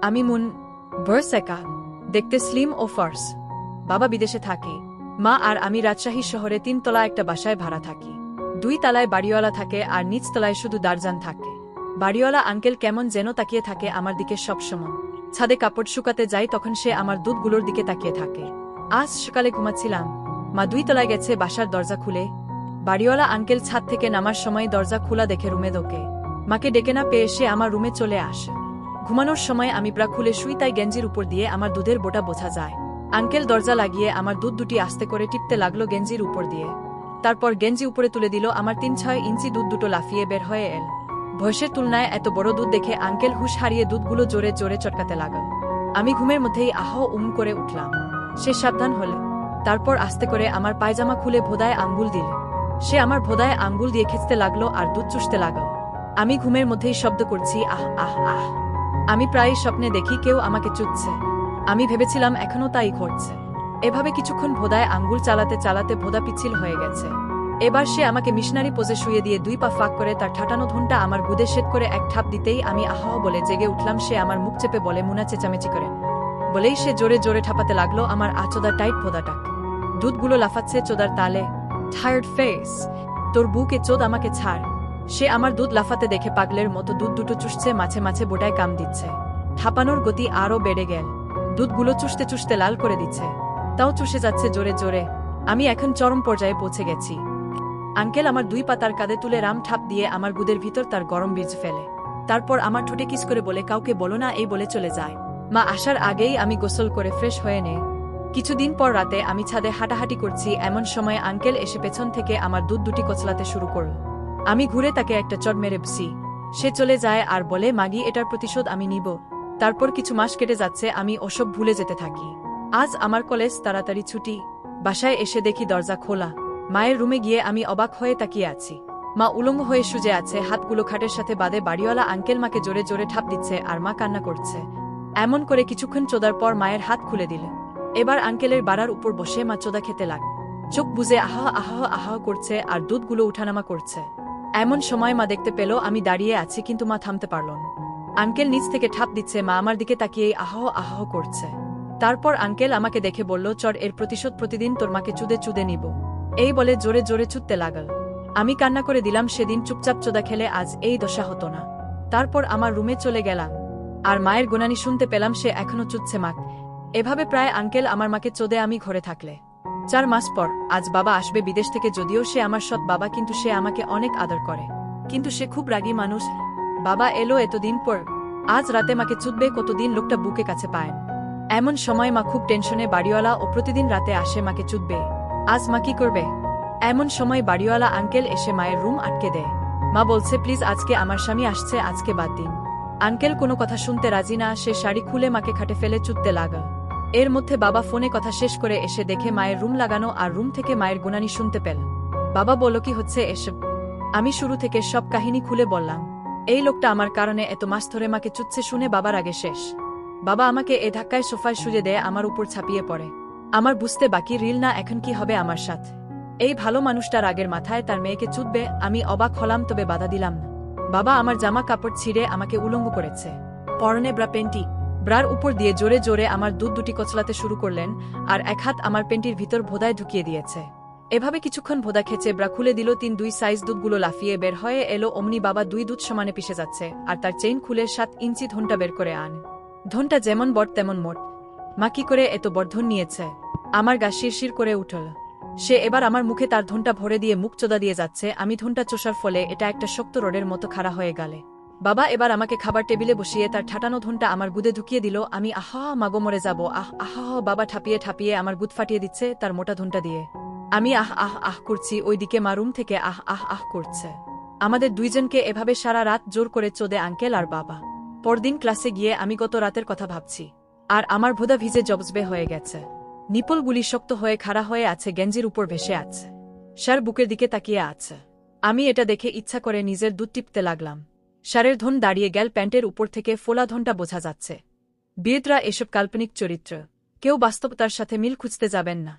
আমি মুন ভার্সেকা, দেখতে স্লিম ও ফার্স। বাবা বিদেশে থাকে। মা আর আমি রাজশাহী শহরে 3 তলা একটা বাসায় ভাড়া থাকি। 2 তলায় বাড়িওয়ালা থাকে আর নিচ তলায় শুধু দারজান থাকে। বাড়িওয়ালা আঙ্কেল কেমন যেন তাকিয়ে থাকে আমার দিকে সবসময়। ছাদে কাপড় শুকাতে যাই তখন সে আমার দুধগুলোর দিকে তাকিয়ে থাকে। আজ সকালে ঘুমাচ্ছিলাম, মা 2 তলায় গেছে বাসার দরজা খুলে। বাড়িওয়ালা আঙ্কেল ছাদ থেকে নামার সময় দরজা খোলা দেখে রুমে ঢোকে। মাকে ডেকে না পেয়ে সে আমার রুমে চলে আসে। ঘুমানোর সময় আমি ব্রা খুলে শুই, তাই গেঞ্জির উপর দিয়ে আমার দুধের বোটা বোঝা যায়। আঙ্কেল দরজা লাগিয়ে আমার দুধ দুটি আস্তে করে টিপতে লাগলো গেঞ্জির উপর দিয়ে। তারপর গেঞ্জি উপরে তুলে দিল। আমার 3-6 ইঞ্চি দুধ দুটো লাফিয়ে বের হয়ে এল। বয়সের তুলনায় এত বড় দুধ দেখে আঙ্কেল হুঁশ হারিয়ে দুধগুলো জোরে জোরে চটকাতে লাগল। আমি ঘুমের মধ্যেই করে উঠলাম। সে সাবধান হলে। তারপর আস্তে করে আমার পায়জামা খুলে ভোদায় আঙ্গুল দিল। সে আমার ভোদায় আঙ্গুল দিয়ে খেঁচতে লাগলো আর দুধ চুষতে লাগল। আমি ঘুমের মধ্যেই শব্দ করছি, আহ আহ আহ। আমি প্রায় স্বপ্নে দেখি কেউ আমাকে চুচ্ছে। আমি ভেবেছিলাম এখনো তাই ঘটছে। এভাবে কিছুক্ষণ ভোদায় আঙ্গুল চালাতে চালাতে ভোদা পিচ্ছিল হয়ে গেছে। এবার সে আমাকে মিশনারি পোজে শুয়ে দিয়ে 2 পা ফাঁক করে তার ঠাটানো ধুনটা আমার গুদে শেদ করে এক ঠাপ দিতেই আমি আহ বলে জেগে উঠলাম। সে আমার মুখ চেপে বলে, মুনা, চেঁচামেচি করে বলেই সে জোরে জোরে ঠাপাতে লাগলো আমার আচোদা টাইট ভোদাটাক। দুধগুলো লাফাচ্ছে চোদার তালে। টায়ার্ড ফেস, তোর বুকে চোদ, আমাকে ছাড়। সে আমার দুধ লাফাতে দেখে পাগলের মতো দুধ দুটো চুষছে, মাঝে মাঝে বোটায় কাম দিচ্ছে। ঠাপানোর গতি আরও বেড়ে গেল। দুধগুলো চুষতে চুষতে লাল করে দিচ্ছে, তাও চুষে যাচ্ছে জোরে জোরে। আমি এখন চরম পর্যায়ে পৌঁছে গেছি। আঙ্কেল আমার 2 পা তার কাঁধে তুলে রাম ঠাপ দিয়ে আমার গুদের ভিতর তার গরম বীজ ফেলে। তারপর আমার ঠোঁটে কিস করে বলে, কাউকে বলো না, এই বলে চলে যায়। মা আসার আগেই আমি গোসল করে ফ্রেশ হয়ে নেই। কিছুদিন পর রাতে আমি ছাদে হাঁটাহাঁটি করছি, এমন সময় আঙ্কেল এসে পেছন থেকে আমার দুধ দুটি কচলাতে শুরু করল। আমি ঘুরে তাকে একটা চড় মেরে বসি। সে চলে যায় আর বলে, মাগি, এটার প্রতিশোধ আমি নিব। তারপর কিছু মাস কেটে যাচ্ছে, আমি ওসব ভুলে যেতে থাকি। আজ আমার কলেজ তাড়াতাড়ি ছুটি। বাসায় এসে দেখি দরজা খোলা। মায়ের রুমে গিয়ে আমি অবাক হয়ে তাকিয়ে আছি। মা উলঙ্গ হয়ে শুজে আছে, হাতগুলো খাটের সাথে বাঁধে। বাড়িওয়ালা আঙ্কেল মাকে জোরে জোরে ঠাপ দিচ্ছে আর মা কান্না করছে। এমন করে কিছুক্ষণ চোদার পর মায়ের হাত খুলে দিলে। এবার আঙ্কেলের বাড়ার উপর বসে মা চোদা খেতে লাগ। চোখ বুজে আহ আহ আহ করছে আর দুধগুলো উঠানামা করছে। এমন সময় মা দেখতে পেল আমি দাঁড়িয়ে আছি, কিন্তু মা থামতে পারল না। আঙ্কেল নিচ থেকে ঠাপ দিচ্ছে, মা আমার দিকে তাকিয়েই আহ আহ করছে। তারপর আঙ্কেল আমাকে দেখে বলল, চর, এর প্রতিশোধ প্রতিদিন তোর মাকে চুদে চুদে নিব। এই বলে জোরে জোরে চুদতে লাগল। আমি কান্না করে দিলাম, সেদিন চুপচাপ চোদা খেলে আজ এই দশা হতো না। তারপর আমার রুমে চলে গেলাম আর মায়ের গুনানি শুনতে পেলাম সে এখনো চুদছে মাক। এভাবে প্রায় আঙ্কেল আমার মাকে চোদে আমি ঘরে থাকলে। 4 মাস পর আজ বাবা আসবে বিদেশ থেকে। যদিও সে আমার সৎ বাবা, কিন্তু সে আমাকে অনেক আদর করে। কিন্তু সে খুব রাগী মানুষ। বাবা এলো এতদিন পর, আজ রাতে মাকে চুদবে। কতদিন লোকটা বুকে কাছে পায়। এমন সময় মা খুব টেনশনে। বাড়িওয়ালা ও প্রতিদিন রাতে আসে মাকে চুদবে। আজ মা কি করবে? এমন সময় বাড়িওয়ালা আঙ্কেল এসে মায়ের রুম আটকে দেয়। মা বলছে, প্লিজ, আজকে আমার স্বামী আসছে, আজকে বাদ দিন। আঙ্কেল কোনো কথা শুনতে রাজি না। সে শাড়ি খুলে মাকে খাটে ফেলে চুদতে লাগল। এর মধ্যে বাবা ফোনে কথা শেষ করে এসে দেখে মায়ের রুম লাগানো আর রুম থেকে মায়ের গুনানি শুনতে পেল। বাবা বলল, কি হচ্ছে এসব? আমি শুরু থেকে সব কাহিনী খুলে বললাম। এই লোকটা আমার কারণে এত মাস ধরে মাকে চুদছে শুনে বাবার আগে শেষ। বাবা আমাকে এ ধাক্কায় সোফায় শুয়ে দেয়, আমার উপর ছাপিয়ে পড়ে। আমার বুঝতে বাকি রিল না এখন কি হবে আমার সাথে। এই ভালো মানুষটার আগের মাথায় তার মেয়েকে চুদবে। আমি অবাক হলাম, তবে বাধা দিলাম না। বাবা আমার জামা কাপড় ছিঁড়ে আমাকে উলঙ্গ করেছে। পরনে ব্রা পেন্টি। ব্রার উপর দিয়ে জোরে জোরে আমার দুধ দুটি কচলাতে শুরু করলেন আর এক হাত আমার পেন্টির ভিতর ভোদায় ঢুকিয়ে দিয়েছে। এভাবে কিছুক্ষণ ভোদা খেচে ব্রা খুলে দিল। 3-2 সাইজ দুধগুলো লাফিয়ে বের হয়ে এলো। অমনি বাবা 2 দুধ সমানে পিষে যাচ্ছে আর তার চেইন খুলে 7 ইঞ্চি ধনটা বের করে আন। ধনটা যেমন বড় তেমন মোট। মা কি করে এত বড় ধন নিয়েছে? আমার গা শিরশির করে উঠল। সে এবার আমার মুখে তার ধনটা ভরে দিয়ে মুখ চোদা দিয়ে যাচ্ছে। আমি ধনটা চোষার ফলে এটা একটা শক্ত রোডের মতো খাড়া হয়ে গেলে। বাবা এবার আমাকে খাবার টেবিলে বসিয়ে তার ঠাটানো ধনটা আমার গুদে ঢুকিয়ে দিল। আমি আহা মাগো মরে যাব, আহ আহ। বাবা ঠাপিয়ে ঠাপিয়ে আমার গুদ ফাটিয়ে দিচ্ছে তার মোটা ধনটা দিয়ে। আমি আহ আহ আহ করছি, ওইদিকে মা রুম থেকে আহ আহ আহ করছে। আমাদের দুইজনকে এভাবে সারা রাত জোর করে চোদে আঙ্কেল আর বাবা। পরদিন ক্লাসে গিয়ে আমি গত রাতের কথা ভাবছি আর আমার ভোদা ভিজে জবজবে হয়ে গেছে। নিপলগুলি শক্ত হয়ে খাড়া হয়ে আছে, গেঞ্জির উপর ভেসে আছে। স্যার বুকের দিকে তাকিয়ে আছে। আমি এটা দেখে ইচ্ছা করে নিজের দুধ টিপতে লাগলাম। স্যারের ধন দাঁড়িয়ে গেল, প্যান্টের উপর থেকে ফোলা ধনটা বোঝা যাচ্ছে। বিয়েতরা এসব কাল্পনিক চরিত্র, কেউ বাস্তবতার সাথে মিল খুঁজতে যাবেন না।